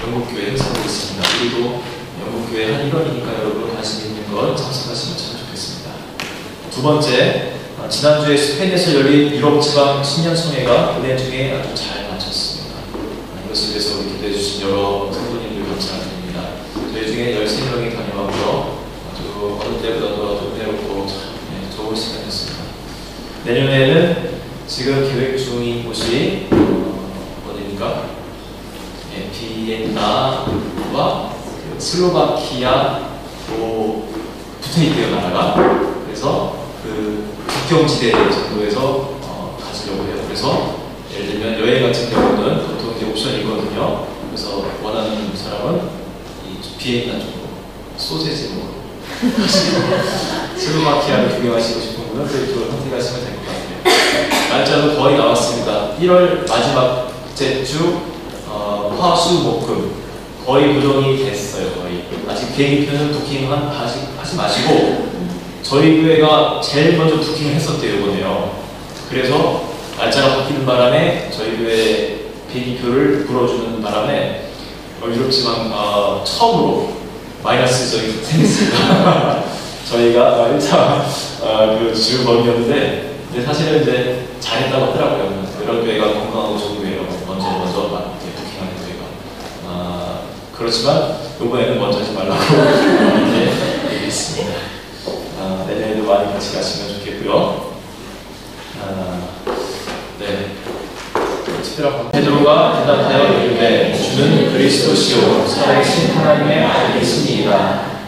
영국교회 행사도 있습니다. 우리도 영국교회 한 일원이니까 여러분 관심 있는 건 참석하시면 참 좋겠습니다. 두 번째, 지난주에 스페인에서 열린 유럽지방 신년송회가 은혜 중에 아주 잘 마쳤습니다. 이것을 위해서 우리 기도해 주신 여러 성도님들 감사드립니다. 저희 중에 13명이 다녀왔고요. 아주 어느 때보다도 아주 은혜롭고 참 좋은 시간이었습니다. 내년에는 지금 계획 중인 곳이 어디입니까? 비엔나와 슬로바키아로 붙어있대요, 나라가. 그래서 그 국경지대 정도에서 가시려고 해요. 그래서 예를 들면 여행 같은 경우는 보통 이제 옵션이거든요. 그래서 원하는 사람은 이 비엔나 쪽으로 소세지 먹으러 가시고 슬로바키아를 구경하시고 싶은 분은 그쪽을 선택하시면 될 것 같아요. 날짜도 거의 나왔습니다. 1월 마지막째 주 화수 목금 거의 고정이 됐어요. 거의 아직 비행기표는 부킹하지 마시고 저희 교회가 제일 먼저 부킹을 했었대요, 이번에요. 그래서 날짜가 바뀌는 바람에 저희 교회 비행기표를 물어주는 바람에 유럽지방 처음으로 마이너스 적이 생겼습니다. 저희가 1차 그 주 범위였는데 사실은 이제 잘했다고 하더라고요. 이런 교회가 건강하고 좋은 교회예요. 먼저 부킹하는 교회가. 그렇지만 이번에는 먼저 하지 말라고 이제 얘기했습니다. 내년에도 많이 같이 가시면 좋겠고요. 네. 특별한 베드로가 대답하여 이르되 주는 그리스도시요 살아계신 하나님의 아들이시니이다.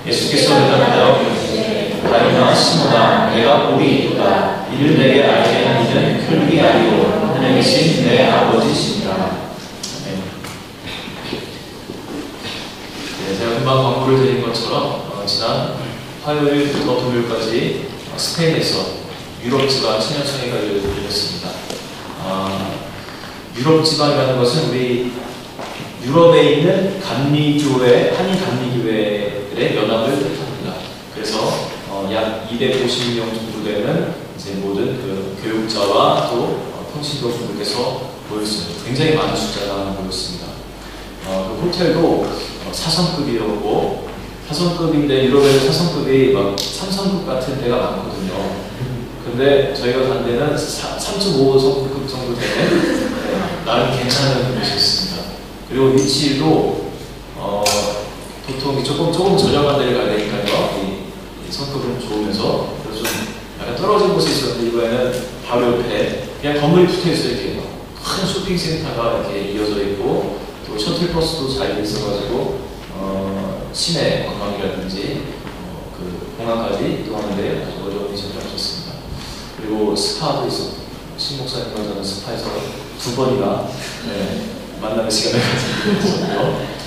예수께서 대답하여 이르시되 다윗아 시몬아 내가 볼이 있도다. 이를 내게 알게 한 이는 혈육이 아니요 하늘에 계신 내 아버지시니라. 제가 금방 광고를 드린 것처럼 지난 화요일부터 토요일까지 스페인에서 유럽지방 신년송회가 열렸습니다. 유럽지방이라는 것은 우리 유럽에 있는 감리교회, 한인 감리교회의 연합을 뜻합니다. 그래서 약 250명 정도 되는 이제 모든 그 교육자와 또 평신도 분들께서 모였습니다. 굉장히 많은 숫자가 모였습니다. 그 호텔도 4성급이었고 4성급인데 유럽에는 4성급이 막 3성급 같은 데가 많거든요. 근데 저희가 간 데는 3.5성급 정도 되는 나름 괜찮은 곳이었습니다. 그리고 위치도 보통 조금 저렴한 데를 가야 되니까요. 이 성급은 좋으면서 그래서 좀 약간 떨어진 곳에 있었는데 이번에는 바로 옆에 그냥 건물이 붙어있어요. 이렇게 큰 쇼핑센터가 이렇게 이어져 있고 또 셔틀버스도 잘 돼 있어가지고 시내 관광이라든지 그 공항까지 이동하는데 아주 어려운 미션을 하셨습니다. 그리고 스파도 있었고 신목사님과 저는 스파에서 2번이나 만나는 시간을 가졌고요.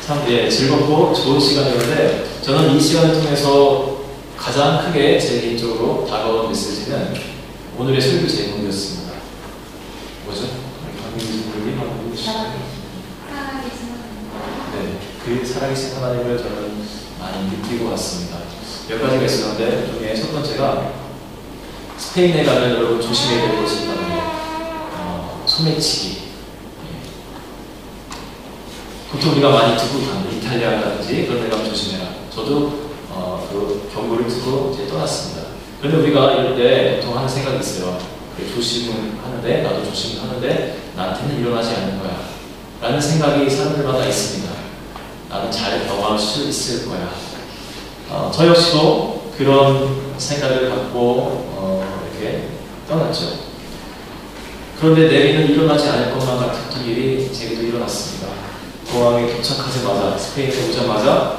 참 즐겁고 좋은 시간이었는데 저는 이 시간을 통해서 가장 크게 제 개인적으로 다가온 메시지는 오늘의 설교 제목이었습니다. 뭐죠? 강민지 분이 하고 계시죠? 네, 그 살아계신 하나님을 저는 많이 느끼고 왔습니다. 몇 가지가 있었는데 그 중에 첫 번째가 스페인에 가면 여러분 조심해야 될 것이 있다는 거. 소매치기. 보통 우리가 많이 듣고 가는 이탈리아라든지 그런 데 가면 조심해라. 저도 그 경고를 듣고 이제 떠났습니다. 그런데 우리가 이럴 때 보통 하는 생각이 있어요. 조심을 하는데 나도 조심을 하는데 나한테는 일어나지 않는 거야 라는 생각이 사람들마다 있습니다. 나는 잘 경험할 수 있을 거야. 저 역시도 그런 생각을 갖고 이렇게 떠났죠. 그런데 내일은 일어나지 않을 것만 같은 일이 제게도 일어났습니다. 공항에 도착하자마자 스페인에 오자마자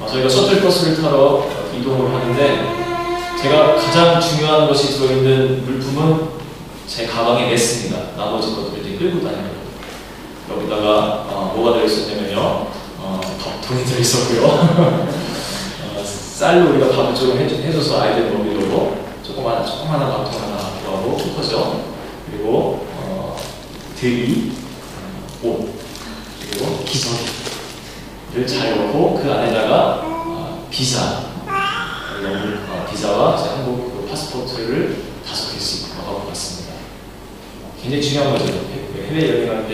저희가 셔틀버스를 타러 이동을 하는데 제가 가장 중요한 것이 들어있는 물품은 제 가방에 냈습니다. 나머지 것들을 이제 끌고 다니고 여기다가 뭐가 들어있었냐면요. 밥통이 들어있었고요. 쌀로 우리가 밥을 조금 해줘서 아이들 먹이려고 조그마한 밥통 하나 들어가고 쿠커죠. 그리고 대기, 옷, 그리고 기저귀를 잘 넣고 그 안에다가 비자와 제 한국 파스포트를 5개씩 넣어봤습니다. 굉장히 중요한 거죠. 해외 여행할 때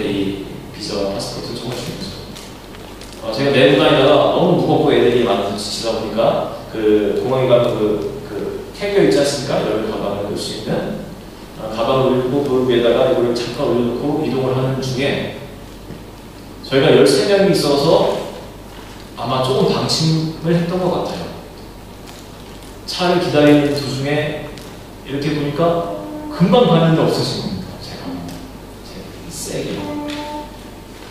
이 비자와 파스포ร์트는 정말 중요하죠. 제가 내부 다니다가 너무 무겁고 애들이 많아서 지치다 보니까 그 공항에 가면 그 캐리어 있지 않습니까? 여러 가방을 넣을 수 있는 가방을 올리고 그 위에다가 이걸 잠깐 올려놓고 이동을 하는 중에 저희가 13명이 있어서 아마 조금 방심을 했던 것 같아요. 차를 기다리는 도중에 이렇게 보니까 금방 봤는데 없어진 겁니다. 제가 세게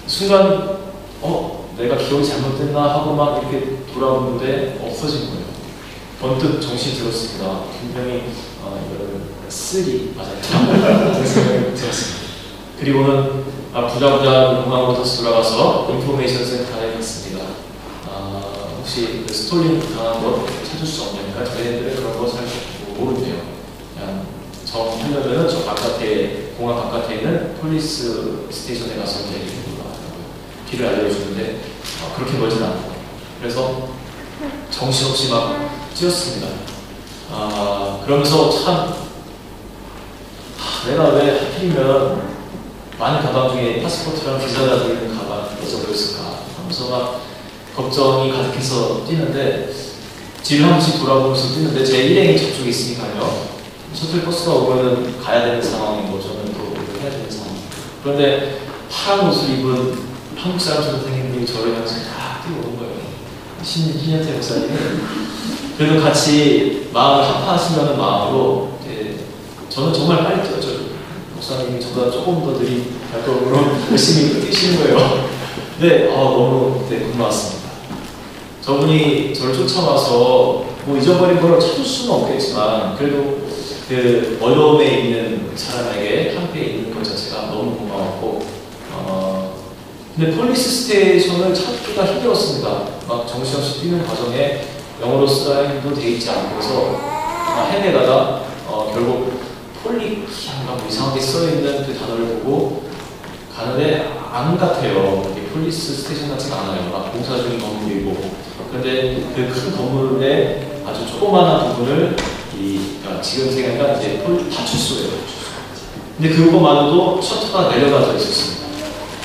순간 내가 기억이 잘못됐나 하고 막 이렇게 돌아보는데 없어진 거예요. 번뜩 정신이 들었습니다. 분명히 이거를 쓰리 맞아요. 그 생각이 들었습니다. 그리고는 부랴부랴 공항으로 다시 돌아가서 인포메이션 센터에 갔습니다. 혹시 그 스톨링 당한 거 찾을 수 없냐니까 저희들은 그런 거 잘 모른대요. 그냥 정하려면은 저 바깥에 공항 바깥에 있는 폴리스 스테이션에 가서 이제 길을 알려주는데 그렇게 멀진 않고 그래서 정신없이 막 뛰었습니다. 그러면서 참 내가 왜 하필이면 많은 가방 중에 파스포트랑 비자가 들어있는 가방 잊어버렸을까 하면서 막 걱정이 가득해서 뛰는데 집에 한 번씩 돌아보면서 뛰는데 제 일행이 저쪽에 있으니까요. 셔틀버스가 오면은 가야 되는 상황이고 저는 또 해야 되는 상황. 그런데 파란 옷을 입은 한국 사람처럼 생긴 분이 저를 향해서 다 뛰어오는 거예요. 신현태 목사님이. 그래도 같이 마음을 합하시려는 마음으로 저는 정말 빨리 뛰었죠. 목사님이 저보다 조금 더 느린 발걸음으로 열심히 뛰시는 거예요. 근데 너무 고마웠습니다. 저분이 저를 쫓아와서 뭐 잊어버린 걸 찾을 수는 없겠지만 그래도 그 어려움에 있는 사람에게 함께 있는 것 자체가 너무 고마웠고 근데 폴리스 스테이션을 찾기가 힘들었습니다. 막 정신없이 뛰는 과정에 영어로 쓰라인도 돼 있지 않고서 헤매다가 결국 폴리키안가 뭐 이상하게 써있는 그 단어를 보고 가는데 안 같아요. 폴리스 스테이션 같지가 않아요. 막 공사 중인 건물이고 그런데 그 큰 건물의 아주 조그마한 부분을 그러니까 지금 생각하니까 이제 파출소예요. 근데 그것만으로도 셔터가 내려가져 있었습니다.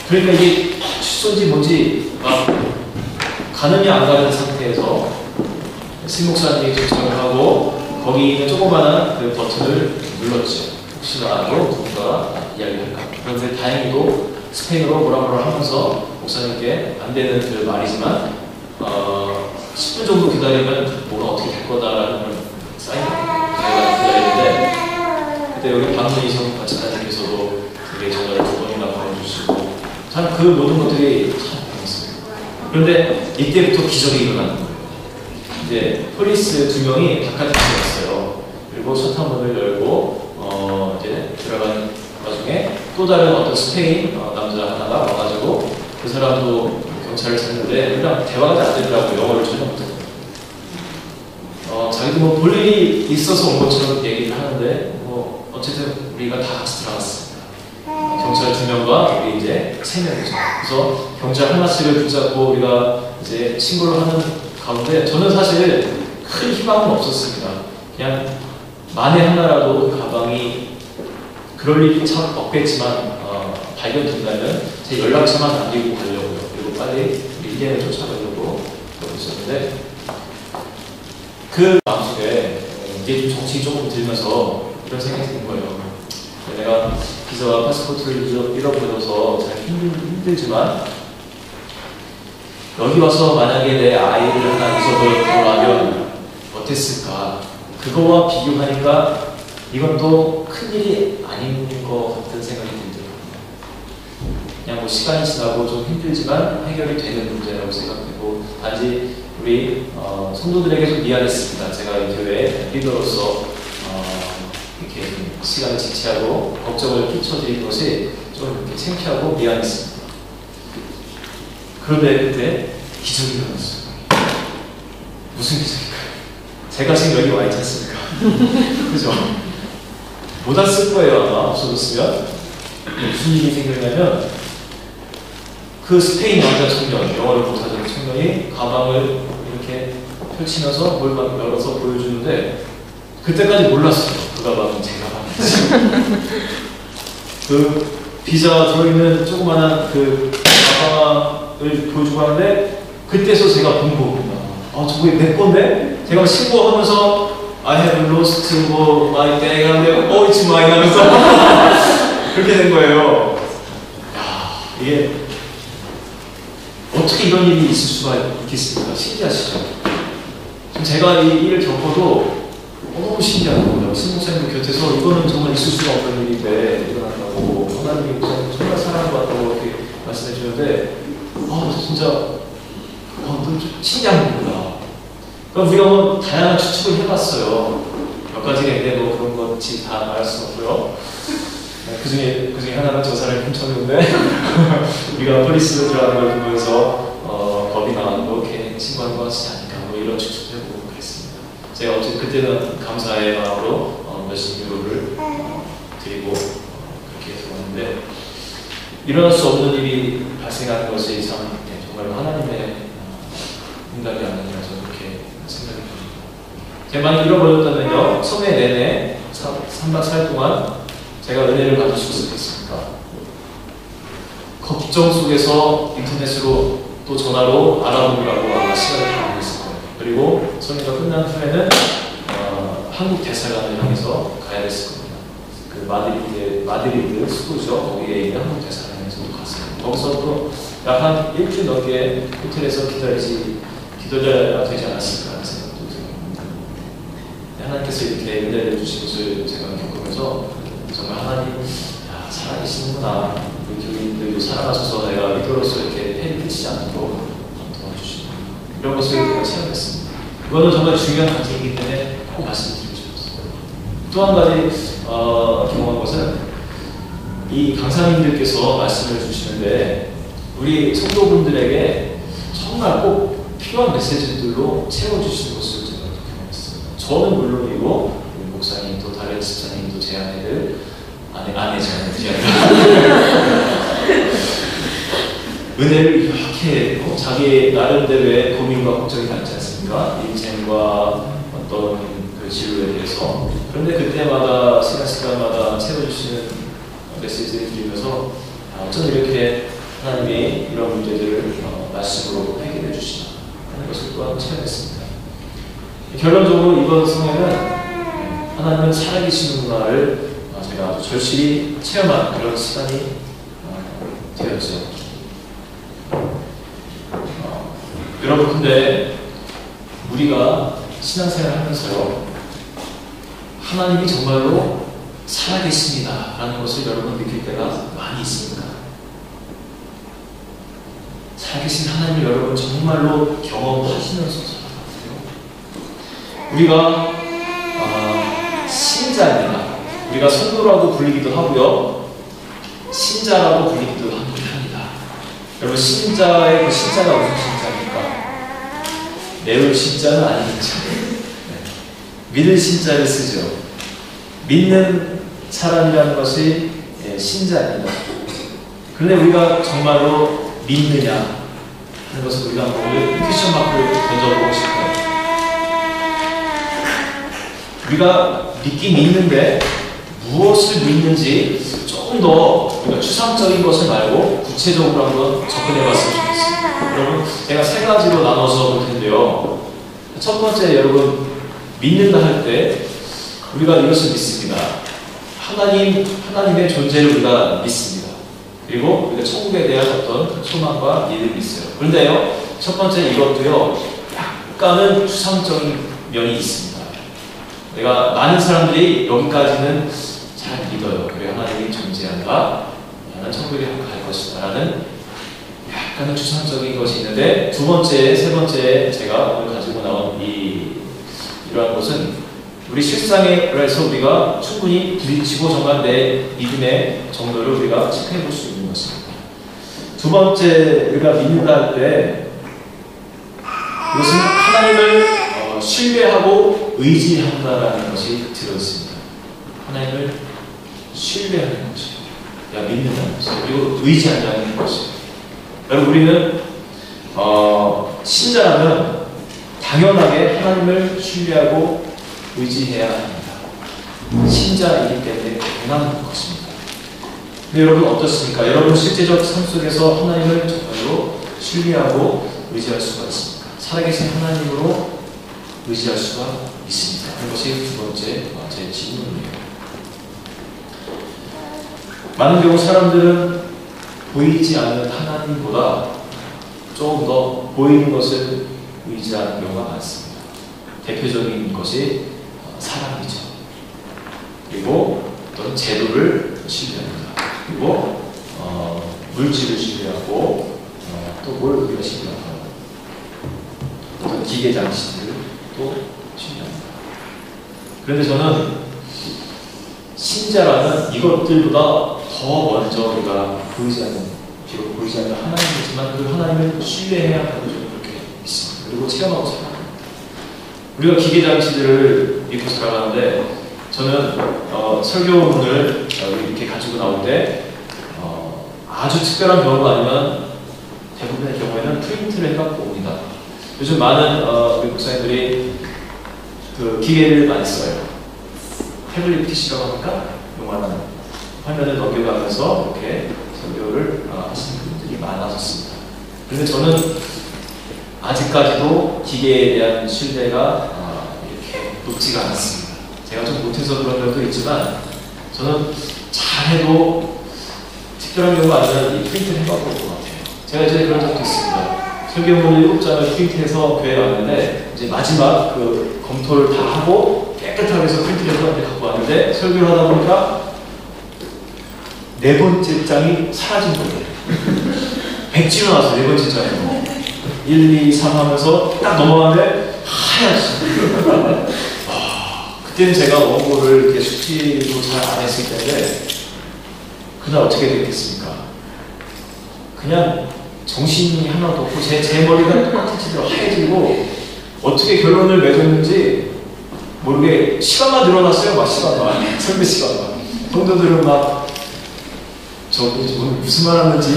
그러니까 이게 파출소인지 뭔지 막 가늠이 안 가는 상태에서 신목사님이 도착을 하고 거기 있는 조그마한 그 버튼을 눌렀죠. 혹시라도 누군가 이야기할까. 그런데 다행히도 스페인어로 뭐라 하면서 목사님께 안 되는 그 말이지만 10분 정도 기다리면 뭐가 어떻게 될 거다라는 걸 사인을 기다리는데 그때 여기 박문희성 박사님께서도 되게 전화를 2번이나 걸어주시고 참 그 모든 것들이 참 재밌어요. 그런데 이때부터 기적이 일어나는 거예요. 이제 폴리스 2명이 바깥에 들어갔어요. 그리고 셔터 문을 열고 이제 들어가는 와중에 또 다른 어떤 스페인 남자 하나가 와가지고 그 사람도 경찰을 찾는데 그냥 대화가 잘 안 되더라고요. 영어를 전혀 못하고 자기도 뭐 볼 일이 있어서 온 것처럼 얘기를 하는데 뭐 어쨌든 우리가 다 같이 들어갔습니다. 경찰 2명과 우리 이제 3명이죠. 그래서 경찰 하나씩을 붙잡고 우리가 이제 신고를 하는 가운데 저는 사실 큰 희망은 없었습니다. 그냥 만에 하나라도 그 가방이 그럴 일이 참 없겠지만 발견된다면 제 연락처만 남기고 가려고요. 그리고 빨리 일행을 쫓아가려고 그러고 있었는데 그 마음속에 이제 좀 정신이 조금 들면서 이런 생각이 든 거예요. 내가 비자와 파스포트를 잃어버려서 잘 힘들지만 여기 와서 만약에 내 아이를 하나 잊어버렸더라면 어땠을까? 그거와 비교하니까 이건 또 큰일이 아닌 것 같은 생각이 들더라고요. 그냥 뭐 시간이 지나고 좀 힘들지만 해결이 되는 문제라고 생각되고 단지 우리 성도들에게 좀 미안했습니다. 제가 이 교회 리더로서 이렇게 시간을 지체하고 걱정을 끼쳐드린 것이 좀 이렇게 창피하고 미안했습니다. 그런데 그때 기적이 일어났어요. 무슨 기적일까요? 제가 지금 여기 와 있지 않습니까? 그죠? 못 왔을 거예요, 아마 없어졌으면. 무슨 일이 생겼냐면 그 스페인 남자 청년, 영어를 못하는 청년이 가방을 이렇게 펼치면서 뭘 막 열어서 보여주는데 그때까지 몰랐어요. 그 가방은 제 가방인지. 그 비자 들어있는 조그마한 그 가방을 보여주고 하는데 그때서 제가 본 거구나. 아, 저게 내 건데? 제가 신고하면서 I have lost my bag 하는데 it's mine 하면서 그렇게 된 거예요. 야, 이게 어떻게 이런 일이 있을 수가 있겠습니까? 신기하시죠? 지금 제가 이 일을 겪어도 너무 신기한 거예요. 신목사님 곁에서 이거는 정말 있을 수가 없는 일인데 일어난다고 하나님이 정말 사랑을 받다고 이렇게 말씀해 주는데 진짜 너무 신기한 거구나. 그럼 우리가 뭐 다양한 추측을 해봤어요. 몇 가지가 있는데 뭐 그런 것이 다 말할 수 없고요. 그 중에 하나는 저 사람이 훔쳤는데 우리가 폴리스로 들어가는 걸 보면서 겁이 나고 이렇게 신고하는 것 같지 않을까 뭐 이런 추측도 해보고 그랬습니다. 제가 어쨌든 그때는 감사의 마음으로 몇십 유로를 드리고 그렇게 해서 왔는데 일어날 수 없는 일이 발생하는 것이 참 정말 하나님의 응답이 아니라 저는 그렇게 생각이 듭니다. 제가 만약 잃어버렸다면요, 성회 내내 3박 4일 동안 제가 은혜를 받을 수 있었겠습니까? 걱정 속에서 인터넷으로 또 전화로 알아보느라고 아마 시간을 다 보냈을 거예요. 그리고 성회가 끝난 후에는 한국 대사관을 향해서 가야 됐을 겁니다. 그 마드리드 수도죠. 거기에 있는 한국 대사관에서도 갔어요. 거기서 또 약 한 일주일 넘게 호텔에서 기다려야 되지 않았을까 하는 생각도 듭니다. 하나님께서 이렇게 은혜를 주신 것을 제가 겪으면서 정말 하나님, 살아계시는구나. 우리 교인들도 살아가셔서 내가 리더로서 이렇게 해를 끼치지 않도록 도와주시고 이런 것을 제가 체험했습니다. 이거는 정말 중요한 관계이기 때문에 꼭 말씀드리고 싶었어요. 또 한 가지 경험한 것은 이 강사님들께서 말씀을 주시는데 우리 성도분들에게 정말 꼭 필요한 메시지들로 채워주시는 것을 제가 경험했어요. 저는 물론이고 목사님 또 다른 집사님 또 제 아내들 은혜를 이렇게 자기 나름대로의 고민과 걱정이 많지 않습니까? 인생과 어떤 그 진로에 대해서. 그런데 그때마다 시간마다 채워주시는 메시지를 드리면서 어쩜 이렇게 하나님이 이런 문제들을 말씀으로 해결해 주시나 하는 것을 또한 체험했습니다. 결론적으로 이번 성회는 하나님은 살아계시는구나를 제가 아주 절실히 체험한 그런 시간이 되었죠. 여러분, 근데 우리가 신앙생활을 하면서요, 하나님이 정말로 살아계십니다 라는 것을 여러분 느낄 때가 많이 있습니다. 살아계신 하나님을 여러분 정말로 경험하시면서 살아가세요. 우리가 신자입니다. 우리가 성도라고 불리기도 하고요, 신자라고 불리기도 합니다. 여러분, 신자의 그 신자가 무슨 신자입니까? 매울 신자는 아니겠죠. 믿을 신자를 쓰죠. 믿는 사람이라는 것이 신자입니다. 그런데 우리가 정말로 믿느냐 하는 것을 우리가 오늘 퀘스천 마크를 던져보고 싶어요. 우리가 믿긴 믿는데 무엇을 믿는지 조금 더 우리가 추상적인 것을 말고 구체적으로 한번 접근해 봤으면 좋겠습니다. 여러분, 제가 세 가지로 나눠서 볼 텐데요. 첫 번째, 여러분, 믿는다 할 때 우리가 이것을 믿습니다. 하나님의 존재를 우리가 믿습니다. 그리고 우리가 천국에 대한 어떤 소망과 믿음이 있어요. 그런데요, 첫 번째 이것도요, 약간은 추상적인 면이 있습니다. 내가 많은 사람들이 여기까지는 잘 믿어요. 그래, 하나님이 존재한다, 나는 천국에 갈 것이다 라는 약간은 추상적인 것이 있는데, 두 번째, 세 번째 제가 오늘 가지고 나온 이러한 것은 우리 실상에서 우리가 충분히 부딪히고 정말 내 믿음의 정도를 우리가 체크해 볼 수 있는 것입니다. 두 번째, 우리가 믿는다 할 때 이것은 하나님을 신뢰하고 의지한다라는 것이 들어있습니다. 하나님을 신뢰하는 것이요, 믿는다는 것이요, 그리고 의지한다는 것이요. 여러분, 우리는 신자라면 당연하게 하나님을 신뢰하고 의지해야 합니다. 신자이기 때문에 당연한 것입니다. 근데 여러분 어떻습니까? 여러분 실제적 삶 속에서 하나님을 정말로 신뢰하고 의지할 수가 있습니까? 살아계신 하나님으로 의지할 수가 있습니다. 그것이 두 번째 제 질문이에요. 많은 경우 사람들은 보이지 않는 하나님보다 조금 더 보이는 것을 의지하는 경우가 많습니다. 대표적인 것이 사람이죠. 그리고 어떤 제도를 신뢰합니다. 그리고 물질을 신뢰하고 또 뭘 우리가 신뢰할까요? 어떤 기계 장치들을 또 신뢰합니다. 그런데 저는 신자라는 이것들보다 더 먼저 우리가 보이지 않는, 비록 보이지 않는 하나님이지만 그 하나님을 신뢰해야 한다고 저는 그렇게 믿습니다. 그리고 체험하고 살아갑니다. 우리가 기계 장치들을 믿고 살아가는데 저는 설교문을 이렇게 가지고 나올 때 아주 특별한 경우가 아니면 대부분의 경우에는 프린트를 해갖고 옵니다. 요즘 많은 우리 목사님들이 그 기계를 많이 써요. 태블릿 PC라고 합니까? 요만한 화면을 넘겨가면서 이렇게 설교를 하시는 분들이 많아졌습니다. 그런데 저는 아직까지도 기계에 대한 신뢰가 이렇게 높지가 않습니다. 제가 좀 못해서 그런 점도 있지만 저는 잘해도 특별한 경우가 아니라 이 프린트를 해봐볼 것 같아요. 제가 이제 그런 적도 있습니다. 설교문을 7장을 프린트해서 교회에 왔는데 이제 마지막 그 검토를 다 하고 깨끗하게 해서 프린트해서 갖고 왔는데 설교를 하다 보니까 4번째 장이 사라진 거예요. 백지로 나왔어요. 4번째 장이 1, 2, 3 하면서 딱 넘어가는데 하얗지. 그때는 제가 원고를 이렇게 숙지도 잘 안 했을 텐데 그날 어떻게 됐겠습니까? 그냥 정신이 하나도 없고 제 머리가 똑같은 대로 하얘지고 어떻게 결론을 맺었는지 모르게 시간만 늘어났어요. 막 시간만 설교 시간만 성도들은 막 저기 오늘 무슨 말 하는지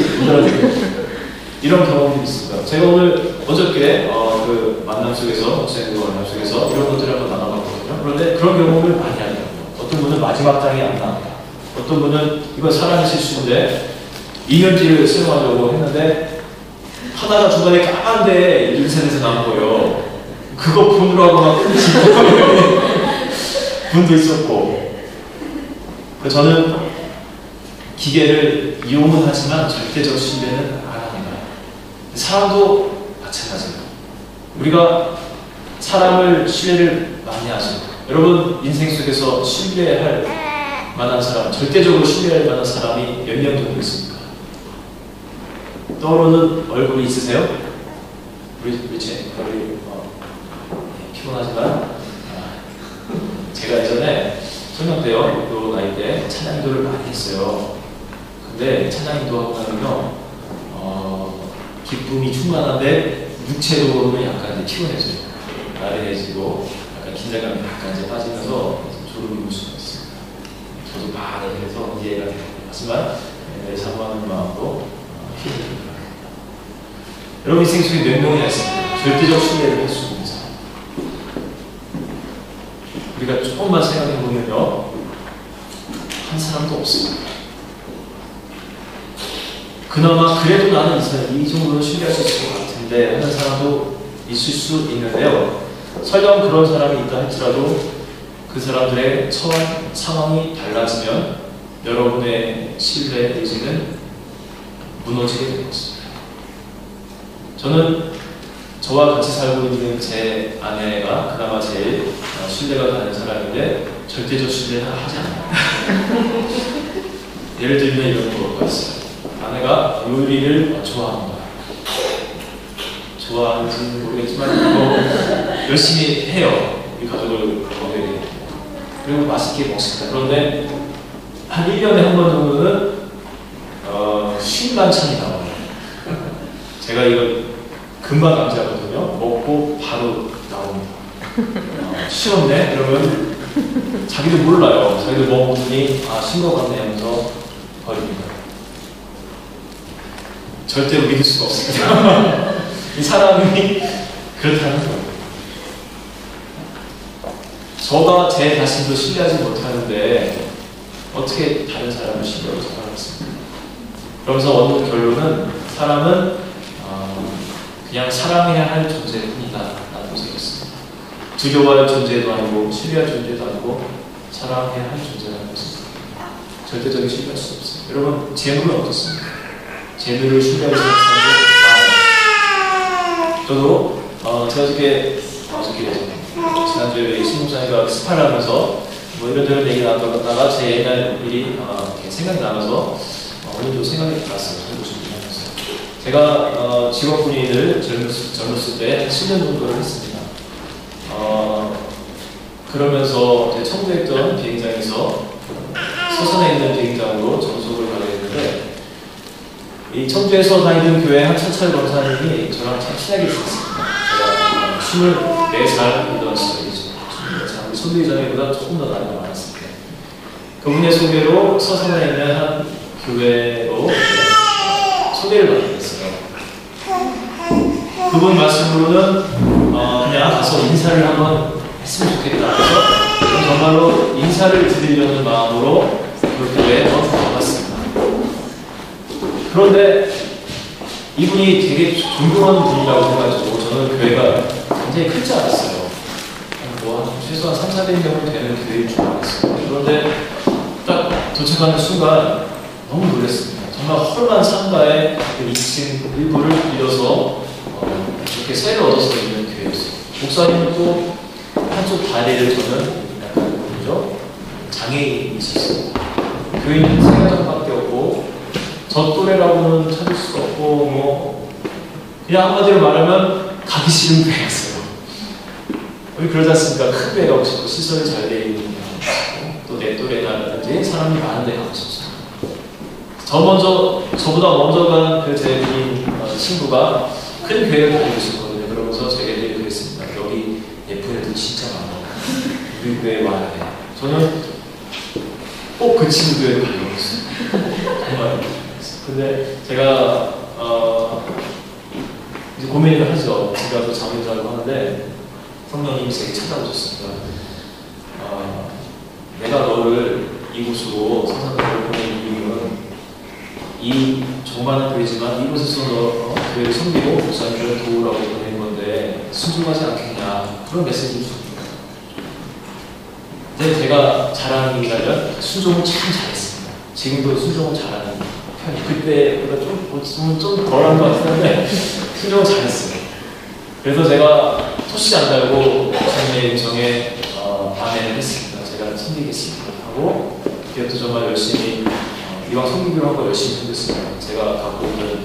이런 경험이 있습니다. 제가 오늘 어저께 그 만남 속에서 목사님과 만남 속에서 이런 것들을 한번 나눠봤거든요. 그런데 그런 경험을 많이 하더라고요. 어떤 분은 마지막 장이 안 나온다. 어떤 분은 이건 사람의 실수인데 이면지를 사용하려고 했는데 하나가 중간에 까만데 인쇄돼서 나온 거예요. 그거 본으로 하고 막 끊으시는 분도 있었고. 저는 기계를 이용은 하지만 절대적 신뢰는 안 합니다. 사람도 마찬가지예요. 우리가 사람을 신뢰를 많이 하죠. 여러분 인생 속에서 신뢰할 만한 사람, 절대적으로 신뢰할 만한 사람이 몇 명 정도 있습니까? 떠오르는 얼굴이 있으세요? 우리 피곤하지만 제가 예전에 청년 때요, 또 나이 때 찬양 인도를 많이 했어요. 근데 찬양 인도하고 나면요, 기쁨이 충만한데 육체적으로는 약간 이제 피곤해져요. 나른해지고 약간 긴장감이 약간 이제 빠지면서 졸음이 올 수가 있습니다. 저도 많이 해서 이해가 됩니다. 하지만 사모하는 마음으로 힘을 여러분 인생 속에 몇 명이나 있습니다. 절대적 신뢰를 할 수 있는 사람. 우리가 조금만 생각해 보면요, 한 사람도 없습니다. 그나마 그래도 나는 이 정도는 신뢰할 수 있을 것 같은데 하는 사람도 있을 수 있는데요. 설령 그런 사람이 있다 할지라도 그 사람들의 처한 상황이 달라지면 여러분의 신뢰 의지는 무너지게 될 것입니다. 저는 저와 같이 살고 있는 제 아내가 그나마 제일 신뢰가 가는 사람인데 절대적 신뢰는 하지 않아요. 예를 들면 이런 것가 있어요. 아내가 요리를 좋아합니다. 좋아하는지는 모르겠지만 열심히 해요. 우리 가족을 먹여야 그리고 맛있게 먹습니다. 그런데 한 1년에 한 번 정도는 쉰 반찬이 나와요. 제가 이걸 금방 감지하거든요. 먹고 바로 나옵니다. 쉬었네? 그러면 자기도 몰라요. 자기도 먹었더니 쉰 것 같네 하면서 버립니다. 절대로 믿을 수가 없습니다. 이 사람이 그렇다는 거예요. 저가 제 자신도 신뢰하지 못하는데 어떻게 다른 사람을 신뢰하고 생각하겠습니까? 그러면서 얻는 결론은 사람은 그냥 사랑해야 할 존재뿐이다 라고 생각했습니다. 두려워할 존재도 아니고 신뢰할 존재도 아니고 사랑해야 할 존재라는 것은 절대적인 신뢰할 수 없어요. 여러분, 재물은 어떻습니까? 재물을 신뢰할 수 있는 사람이 많아요. 저도 제가 어저께 지난주에 신목사님과 스파를 하면서 뭐 이런저런 얘기 나왔다가 제 옛날 일이 이렇게 생각이 나면서 오늘도 생각이 났어요. 저도 준비하면서 제가 직업군인을 젊었을 때 7년 정도를 했습니다. 그러면서 청주에 있던 비행장에서 서산에 있는 비행장으로 전속을 가게 됐는데, 이 청주에서 다니던 교회 한철철 권사님이 저랑 참 친하게 지냈습니다. 제가 24살이던 시절이죠. 24살, 손대장애보다 조금 더 나이가 많았을 때. 그분의 소개로 서산에 있는 한 교회로 소개를 받게 됐어요. 그분 말씀으로는 그냥 가서 인사를 한번 했으면 좋겠다. 그래서 정말로 인사를 드리려는 마음으로 그 교회에 가봤습니다. 그런데 이분이 되게 존경하는 분이라고 해가지고 저는 교회가 굉장히 클 줄 알았어요. 뭐 최소한 300~400명 되는 교회일 줄 알았어요. 그런데 딱 도착하는 순간 너무 놀랐습니다. 정말 헐만 상가에 2층 일부를 빌려서 이렇게 세를 얻어서 있는 교회였어요. 목사님은 또 한쪽 다리를 저는 약간 뭐죠? 장애인이 있었어요. 교인은 3명밖에 없고 저 또래라고는 찾을 수가 없고 뭐 그냥 한마디로 말하면 가기 싫은 교회였어요. 우리 그러지 않습니까? 큰 교회 가고 싶고 시설이 잘 되어 있는 데 가고 싶고 또 내 또래라든지 사람이 많은 데 가고 싶어요. 저보다 먼저 간 그 제 친구가 큰 교회를 다니고 있었거든요. 그러면서 제가 얘기를 그랬습니다. 여기 예쁜 애들 진짜 많아. 우리 교회에 와야 돼. 저는 꼭 그 친구 교회를 가려고 했어요. 정말. 근데 제가 이제 고민을 하죠. 집에 가서 잠을 자고 하는데 성령님이 제게 찾아오셨습니다. 내가 너를 이곳으로 서산교회를 보낸 이유는 이 조그마한 교회지만 이곳에서 너 교회를 섬기고 목사님을 도우라고 보낸 건데 순종하지 않겠냐, 그런 메시지를 줍니다. 근데 제가 잘하는 일이라면 순종을 참 잘했습니다. 지금도 순종을 잘하는 편이, 그때보다 좀 덜한 것 같은데 순종을 잘했어요. 그래서 제가 토시 안 달고 목사님의 인정에 반응을 했습니다. 제가 섬기겠습니다 하고 그때부터 정말 열심히 이왕 섬기기로 한 거 열심히 섬겼습니다. 제가 갖고 있는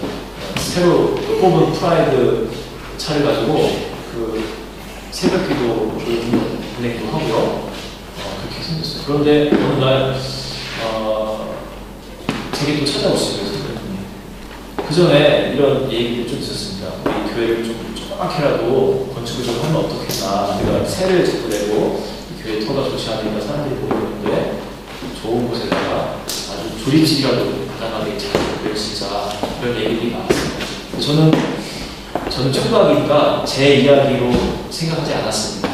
새로 뽑은 프라이드 차를 가지고 그 새벽기도 운행도 하고요. 그렇게 섬겼어요. 그런데 어느 날 제게 또 찾아오시고요, 선생님이. 그 전에 이런 얘기도 좀 있었습니다. 우리 교회를 좀 조그맣게라도 건축을 좀 하면 어떻겠나. 내가 세를 자꾸 내고 교회 터가 좋지 않으니까 사람들이 모이는데 좋은 곳에다가 아주 조립식이라도 바닥하게 잘 진짜 이런 얘기들이 많았습니다. 저는 총각이니까 제 이야기로 생각하지 않았습니다.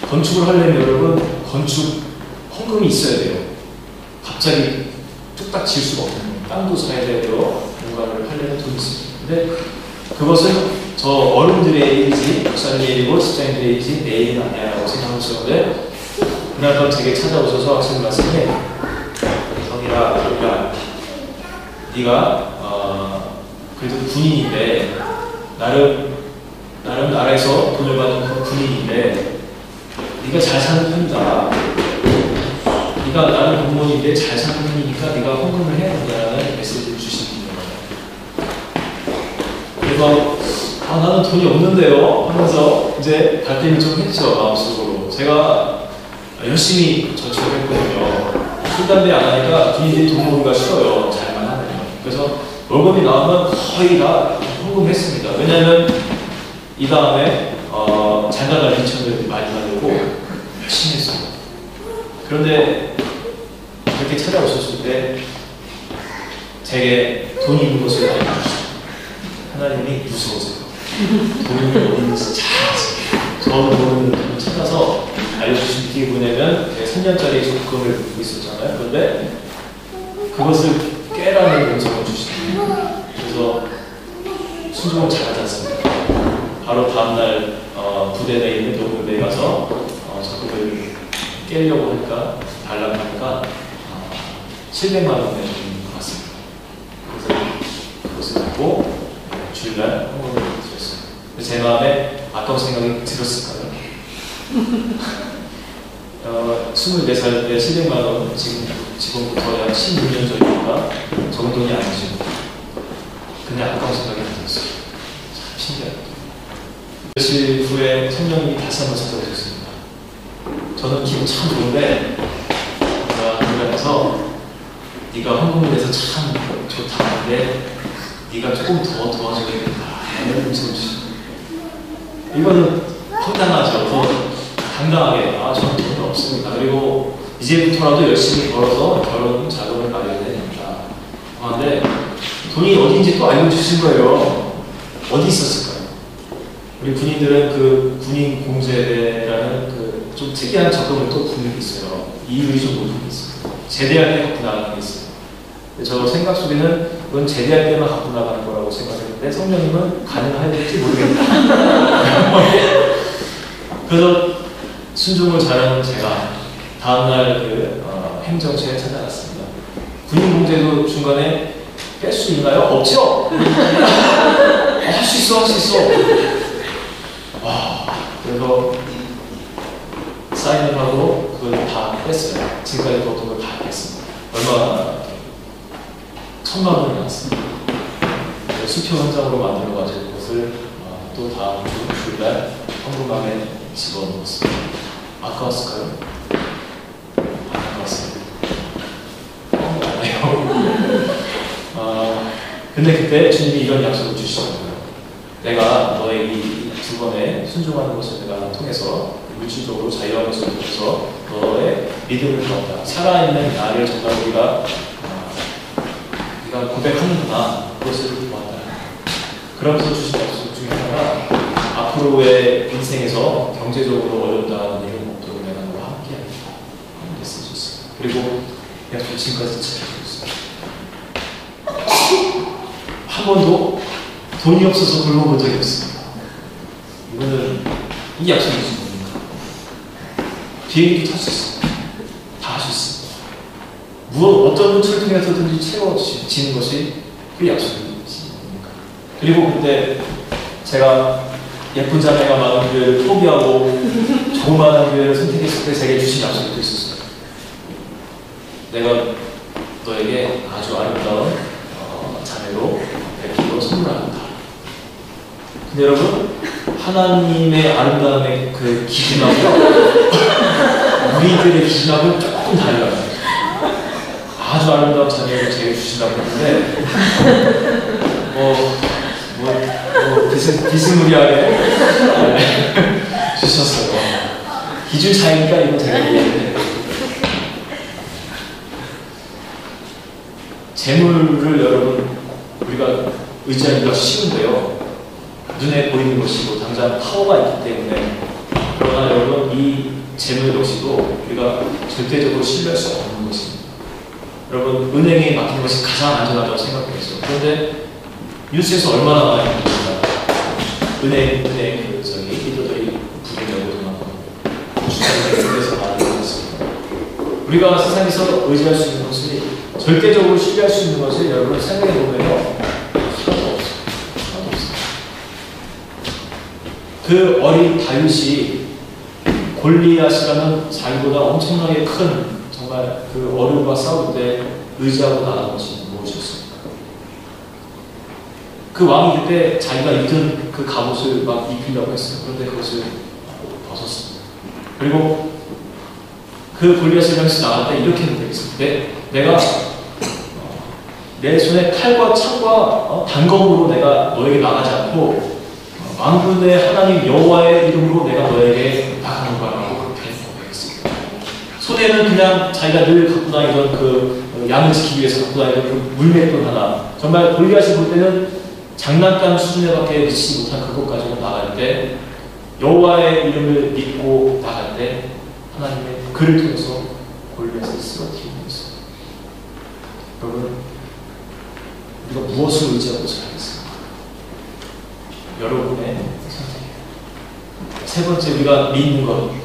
건축을 하려면 여러분 건축 헌금이 있어야 돼요. 갑자기 뚝딱 지을 수가 없는 거예요. 땅도 사야 되고요. 뭔가를 하려면 돈이 있습니다. 근데 그것은 저 어른들의 일이지 목사님의 일이고 직장인들의 일이지 내 일은 아니야 라고 생각하셨는데 그날 밤 제게 찾아오셔서 하시는 말씀이 성이라 네가 그래도 군인인데 나름 나라에서 돈을 받는 그 군인인데 네가 잘 사는 편이다. 네가 나는 공무원인데 잘 사는 편이니까 네가 헌금을 해야 된다는 메시지를 주시는 거예요. 그래서 나는 돈이 없는데요 하면서 이제 갈등을 좀 했죠. 마음속으로. 제가 열심히 저축을 했거든요. 술, 담배 안 하니까 군인들이 돈 모으기가 싫어요. 잘만 하면요. 그래서 월급이 나오면 거의 다 헌금했습니다. 왜냐하면 이 다음에 장가갈 인천을 많이 가려고 열심히 했어요. 그런데 그렇게 찾아오셨을 때 제게 돈이 있는 것을 알려주셨어요. 하나님이 무서우세요. 돈이 어디 있는지 잘 아세요. 저 돈을 찾아서 알려주신 게 뭐냐면 3년짜리 적금을 들고 있었잖아요. 그런데 그것을 깨라는 음성을 주시는. 그래서 순종을 잘하지 않습니다. 바로 다음날 부대 내에 있는 노무대에 가서 적금을 깨려고 하니까 달라고 하니까 700만 원 내는 것 같습니다. 그래서 그것을 듣고 주일날 헌금을 드렸어요. 제 마음에 아까운 생각이 들었을까요? 24살 때 700만 원 지금부터 약 16년 전이니까 적은 돈이 아니죠. 그냥 아까운 생각이 들었어요. 참 신기하다. 며칠 후에 성령님이 다시 한번 찾아오셨습니다. 저는 기분 참 좋은데 그러면서 네가 헌금을 해서 참 좋다는데 네가 조금 더 도와줘야겠다. 이런 음성을 주시고 이거는 황당하죠. 더 당당하게 저는 돈이 없습니다. 그리고 이제부터라도 열심히 벌어서 결혼 자금을 마련해야 됩니다. 그런데 돈이 어디인지 또 알려주신 거예요. 어디 있었을까요? 우리 군인들은 그 군인 공제라는 그 좀 특이한 적금을 또 부는 게 있어요. 이율이 좀 높은 게 있어요. 제대할 때 갖고 나가는 게 있어요. 저 생각 속에는 그건 제대할 때만 갖고 나가는 거라고 생각했는데 성령님은 가능할지 모르겠다. 그래서 순종을 잘하는 제가 다음날 그 행정처에 찾아갔습니다. 군인 공제도 중간에 뺄 수 있나요? 없죠? 할 수 있어, 할 수 있어. 와, 그래서 사인을 하고 그걸 다 뺐어요. 지금까지 벌었던 걸 다 뺐습니다. 얼마나 1000만 원이 나왔습니다. 수표 현장으로 만들어가지고 그것을 또 다음 주일날 헌금함에 집어넣었습니다. 아까웠을까요? 아까웠어요. 아니에요. 근데 그때 주님이 이런 약속을 주시더라고요. 내가 너의 이 두 번의 순종하는 것을 내가 통해서 물질적으로 자유한 것을 통해서 너의 믿음을 주었다. 살아있는 나를 정말 우리가 고백하는구나. 그것을 보았다. 그러면서 주신 약속 중에 하나가 앞으로의 인생에서 경제적으로 어렵다는 일은 없도록 내가 너와 함께하겠다. 하는 메시지였어요. 그리고 약속 지금까지 지켜주고 있어요. 한 번도 돈이 없어서 굶어본 적이 없습니다. 이거는 이 약속이 무슨 겁니까? 비행기도 탈 수 있습니다. 다 할 수 있습니다. 어떤 루트를 통해서든지 채워지는 것이 그 약속입니다. 그리고 그때 제가 예쁜 자매가 많은 교회를 포기하고 조그마한 교회를 선택했을 때 제게 주신 약속이 또 있었어요. 내가 너에게 아주 아름다운 자매로 베풀어 선물하겠다. 근데 여러분, 하나님의 아름다움의 그 기준하고 우리들의 기준하고는 조금 달라요. 아주 아름다운 자녀를 제게 주신다고 했는데 비스무리하게 주셨어요. 기준 차이니까 이거 제가 이해했는데 재물을 여러분 우리가 의지하기가 쉬운데요. 눈에 보이는 것이고 당장 파워가 있기 때문에 그러나 여러분 이 재물 역시도 우리가 절대적으로 신뢰할 수 없는 것입니다. 여러분 은행에 맡긴 것이 가장 안전하다고 생각했어요. 그런데 뉴스에서 얼마나 많이 보입니다. 은행 리더들이 부대 열고 도망가고 주차장에서 많이 보였습니다. 우리가 세상에서 의지할 수 있는 것이 절대적으로 신뢰할 수 있는 것을 여러분 생각해 보면요. 그 어린 다윗이 골리앗이라는 자기보다 엄청나게 큰 정말 그 어려움과 싸울 때 의지하고 나간 것이 무엇이었습니까? 그 왕이 그때 자기가 입던 그 갑옷을 막 입히려고 했어요. 그런데 그것을 벗었습니다. 그리고 그 골리앗을 향해서 나갈 때 이렇게 되겠습니다. 내가 내 손에 칼과 창과 단검으로 내가 너에게 나가지 않고 만군의 하나님 여호와의 이름으로 내가 너에게 나가는 거라고 그렇게 고백했습니다. 손에는 그냥 자기가 늘 갖고 다니던 그 양을 지키기 위해서 갖고 다니던 그 물맷돌 하나, 정말 골리앗이 볼 때는 장난감 수준에밖에 미치지 못한 그것 가지고 나갈 때 여호와의 이름을 믿고 나갈 때 하나님의 그를 통해서 골리앗을 쓰러뜨리고 있어요. 여러분, 우리가 무엇을 의지하고 살겠습니까? 여러분의 선택이에요. 세 번째, 우리가 믿는 것.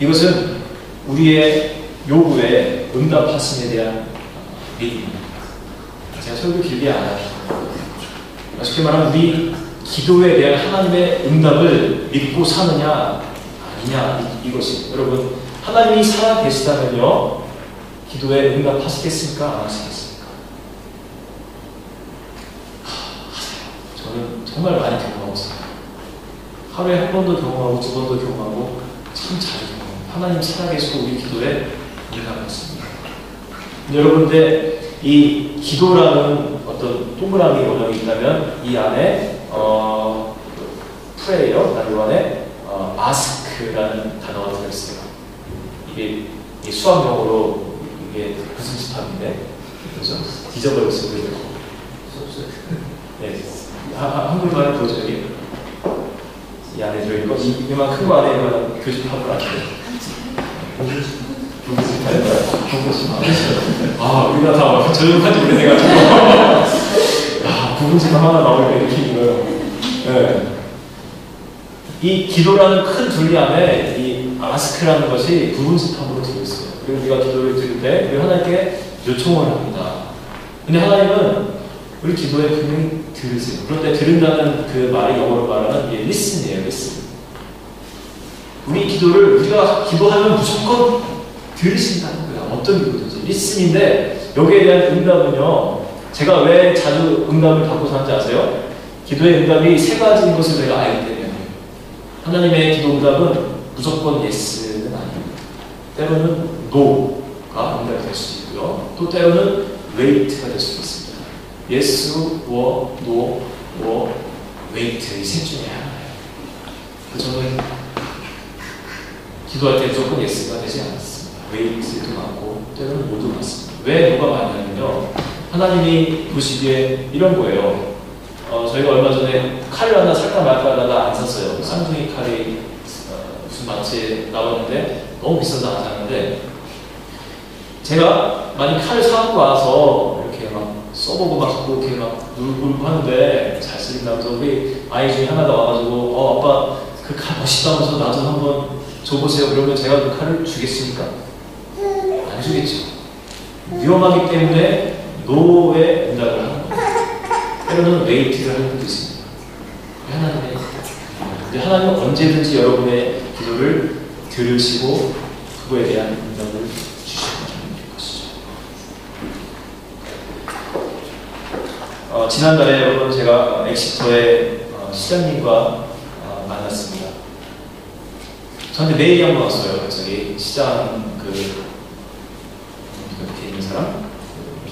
이것은 우리의 요구에 응답하심에 대한 믿음입니다. 제가 설교 길게 안 할게요. 쉽게 말하면 우리 기도에 대한 하나님의 응답을 믿고 사느냐 아니냐, 이것이. 여러분, 하나님이 살아 계시다면요, 기도에 응답하시겠습니까? 안 하시겠습니까? 하세요. 저는 정말 많이 경험하고 있어요. 하루에 한 번도 경험하고 두 번도 경험하고 참 자주 경험합니다. 하나님 살아계시고 우리 기도에 응답하십니다. 여러분들, 이 기도라는 어떤 동그라미 원형이 있다면 이 안에 프레이어, 이 안에 아스크라는 단어가 들어있어요. 이게 수학용어로 이게 무슨 집합인데, 그죠? 뒤져버렸어요. 네, 한글말을 보여줘요. 이 안에 들어있고, 이만 큰 거 안에 이만 교집합을 안 해요. 우리가 다 저녁까지 오래돼가지고 부분집합 하나 나오니까 이렇게 있고요. 네. 이 기도라는 큰 둘리 안에 이 아스크라는 것이 부분집합으로 들어있어요. 그리고 우리가 기도를 드릴 때 우리 하나님께 요청을 합니다. 근데 하나님은 우리 기도에 분명히 들으세요. 그런데 들은다는 그 말이 영어로 말하는 게 listen이에요. listen. 우리 기도를 우리가 기도하면 무조건 들으신다는 거예요. 어떤 기도든지. listen인데 여기에 대한 응답은요, 제가 왜 자주 응답을 받고 사는지 아세요? 기도의 응답이 세 가지인 것을 제가 알기 때문에. 하나님의 기도 응답은 무조건 yes는 아닙니다. 때로는 no가 응답이 될 수도 있고요. 또 때로는 wait가 될 수도 있습니다. yes, or, no, or wait, 이 셋 중에 하나예요. 저는 기도할 때 무조건 yes가 되지 않았습니다. wait도 많고 때로는 no도 많습니다. 왜 no가 많냐면요, 하나님이 보시기에 이런 거예요. 저희가 얼마 전에 칼을 하나 살까 말까 하다가 안 샀어요. 쌍둥이 칼이 무슨 마트에 나왔는데 너무 비싸서 안 샀는데, 제가 만약 칼을 사갖고 와서 이렇게 막 써보고 막 갖고 이렇게 막 물고 하는데 잘 쓰린다면서 우리 아이 중에 하나가 와가지고 아빠 그 칼 멋있다면서 나도 한번 줘보세요. 그러면 제가 그 칼을 주겠습니까? 안 주겠죠. 위험하기 때문에 노에 응답을 하는 겁니다. 때로는 웨이트를 하는 분도 있습니다. 하나님은 언제든지 여러분의 기도를 들으시고 그거에 대한 응답을 주시는 것이죠. 지난달에 여러분 제가 엑시터의 시장님과 만났습니다. 저한테 메일이 한번 왔어요. 갑자기 시장 밑에 있는 사람,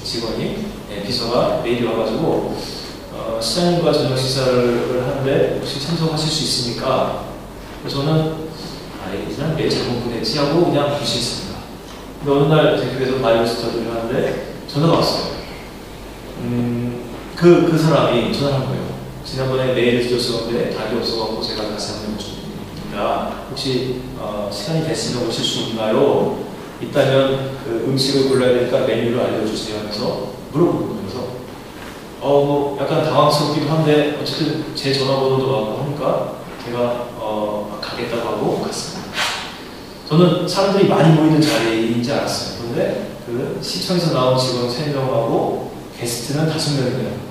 직원이, 비서가 메일이 와가지고 시장님과 저녁 식사를 하는데 혹시 참석하실 수 있습니까? 그래서 저는 그냥 메일 잘못 보냈지 하고 그냥 무시했습니다. 근데 어느 날 제 교회에서 바이블 스터디를 하는데 전화가 왔어요. 그 사람이 전화를 한 거예요. 지난번에 메일을 드렸었는데 답이 없어서 제가 다시 한번 여쭙습니다. 혹시 시간이 됐으면 오실 수 있나요? 있다면 그 음식을 골라야 되니까 메뉴를 알려주세요 하면서 물어보는 거예요. 뭐 약간 당황스럽기도 한데 어쨌든 제 전화번호도 왔고 하니까 제가 가겠다고 하고 갔습니다. 저는 사람들이 많이 모이는 자리인지 알았어요. 그런데 그 시청에서 나온 직원 3명하고 게스트는 5명이에요.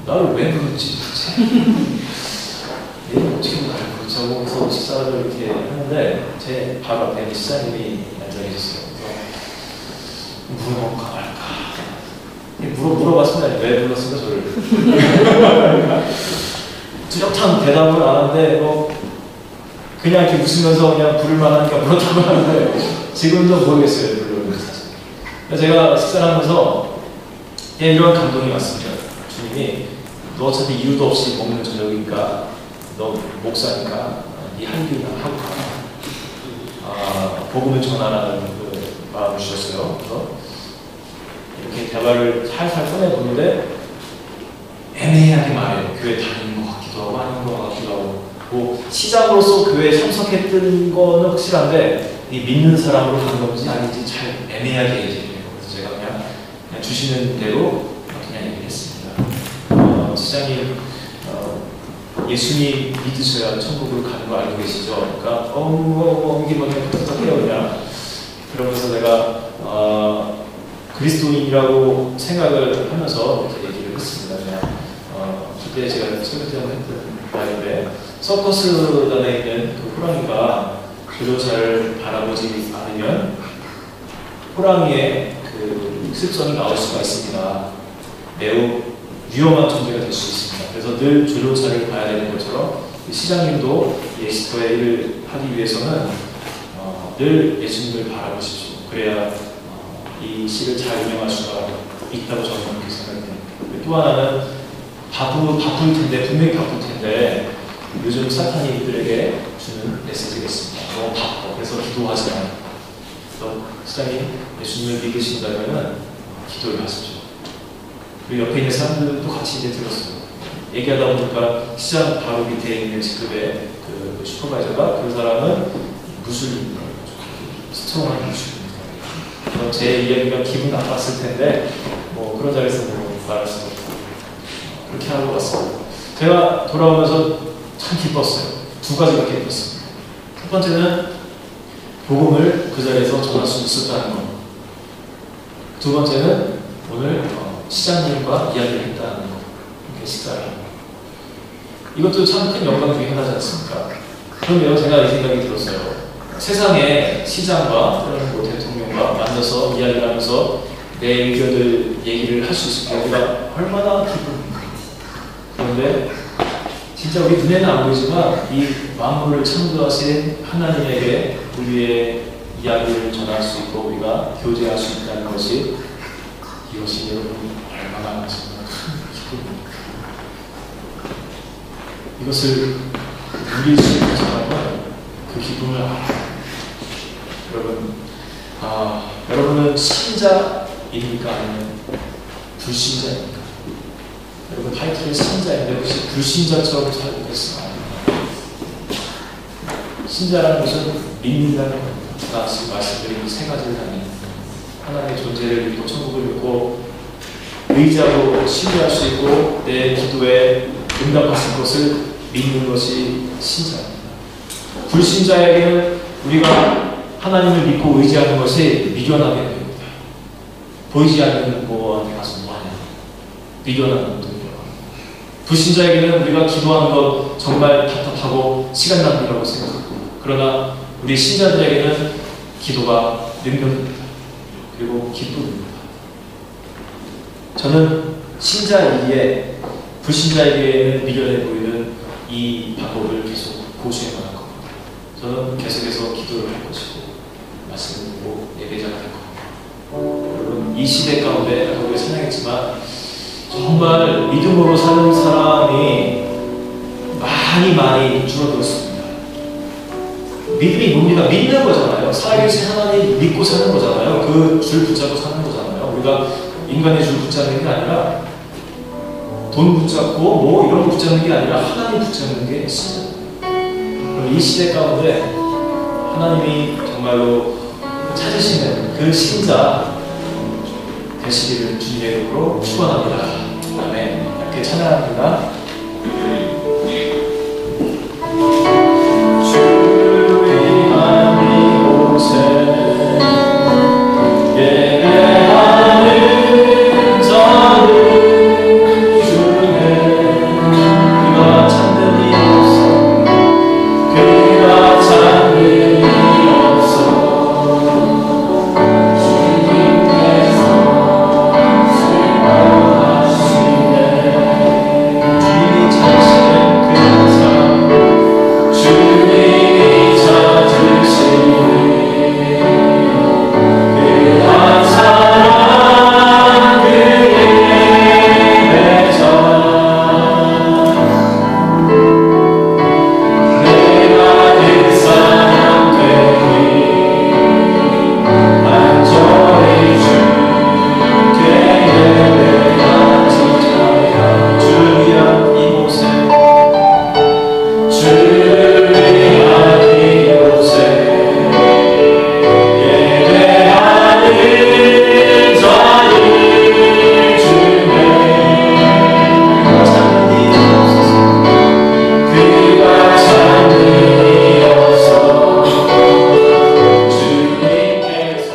나를 왜 부르지 도대체? 얘는 어떻게 나를 부르지 하고 그래서 식사를 이렇게 하는데 제 바로 앞에 시장님이 앉아 계셨어요. 그래서 물어볼까 말까 물어봤습니다. 왜 불렀습니까 저를? 뚜렷한 대답을 안 하는데 그냥 이렇게 웃으면서 그냥 부를만 하니까 물었다고 하는데 지금도 모르겠어요. 물론 제가 식사를 하면서 이런 감동이 왔습니다. 주님이 너 어차피 이유도 없이 먹는 저녁이니까 너 목사니까 네 할 일이나 하고 가. 복음을 전하라는 그 마음을 주셨어요. 그래서 이렇게 대화를 살살 꺼내보는데 애매하게 말해요. 교회 다니는 것 같기도 하고 아닌 것 같기도 하고 뭐 시장으로서 교회에 참석했던 거는 확실한데 이 믿는 사람으로 간 건지 아닌지 잘 애매하게 얘기해요. 그래서 제가 그냥 주시는 대로 그냥 얘기했습니다. 시장님 예수님 믿으셔야 천국으로 가는 거 알고 계시죠? 그러니까 이게 뭐냐 부탁해요 그냥. 그러면서 내가 그리스도인이라고 생각을 하면서 이렇게 얘기를 했습니다. 그냥 그때 제가 설교를 했던 말인데 서커스단에 있는 그 호랑이가 조종사를 바라보지 않으면 호랑이의 그 습성이 나올 수가 있습니다. 매우 위험한 존재가 될 수 있습니다. 그래서 늘 조종사를 봐야 되는 것처럼 시장님도 예수의 일을 하기 위해서는 늘 예수님을 바라보십시오. 그래야 이 시를 잘 운영할 수가 있다고 저는 그렇게 생각해요. 또 하나는 바쁠 텐데, 분명히 바쁠 텐데 요즘 사탄이 이들에게 주는 메시지겠습니다. 너무 바빠. 그래서 기도하지 않아요. 그래서 시장님 예수님을 믿으신다면 기도를 하십시오. 그리고 옆에 있는 사람들도 같이 이제 들었어요. 얘기하다 보니까 시장 바로 밑에 있는 직급의 그 슈퍼바이저가 그 사람은 무술입니다. 스트롱한 무술입니다. 제 이야기가 기분 나빴을 텐데 뭐 그런 자리에서 뭐 말할 수 없고 그렇게 하고 왔습니다. 제가 돌아오면서 참 기뻤어요. 두 가지가 기뻤습니다. 첫 번째는 복음을 그 자리에서 전할 수 있었다는 것. 두 번째는 오늘 시장님과 이야기를 했다는 것. 이렇게 식사를 하고. 이것도 참 큰 영광 중에 하나지 않습니까? 그런데요, 제가 이 생각이 들었어요. 세상에 시장과 또는 뭐 대통령과 만나서 이야기를 하면서 내 의견을 얘기를 할 수 있을 경우가 얼마나 기쁩니까? 그런데 진짜 우리 눈에는 안 보이지만 이 만물을 창조하신 하나님에게 우리의 이야기를 전할 수 있고 우리가 교제할 수 있다는 것이 이것이 여러분 얼마나 정말 큰 기쁨입니까? 이것을 누릴 수 있는 사람은 그 기쁨을 알아요. 여러분은 신자입니까? 아니면 불신자입니까? 여러분 타이틀은 신자인데 혹시 불신자처럼 살고 계시나요? 신자라는 것은 믿는다는 겁니다. 제가 지금 말씀드린 세 가지를 다 믿는 하나님의 존재를 믿고 천국을 믿고 의지하고 신뢰할 수 있고 내 기도에 응답하실 것을 믿는 것이 신자입니다. 불신자에게는 우리가 하나님을 믿고 의지하는 것이 미련하게 됩니다. 보이지 않는 뭐한테 가서 뭐하냐. 미련한 것들이요. 불신자에게는 우리가 기도하는 것 정말 답답하고 시간 낭비라고 생각하고 그러나 우리 신자들에게는 기도가 능력입니다. 그리고 기쁨입니다. 저는 신자이기에 불신자에게는 미련해 보이는 이 방법을 계속 고수해 나갈 겁니다. 저는 계속해서 기도를 할 것이고 말씀을 듣고 예배자가 될 겁니다. 여러분 이 시대 가운데 아까 우리가 찬양했지만 정말 믿음으로 사는 사람이 많이 줄어들었습니다. 믿음이 뭡니까? 믿는 거잖아요. 살아계신 하나님 믿고 사는 거잖아요. 그 줄 붙잡고 사는 거잖아요. 우리가 인간의 줄 붙잡는 게 아니라 돈 붙잡고 뭐 이런 거 붙잡는 게 아니라 하나님 붙잡는 게 신자입니다. 이 시대 가운데 하나님이 정말로 찾으시는 그 신자 되시기를 주님의 이름으로 축원합니다. 아멘. 이렇게 찬양합니다.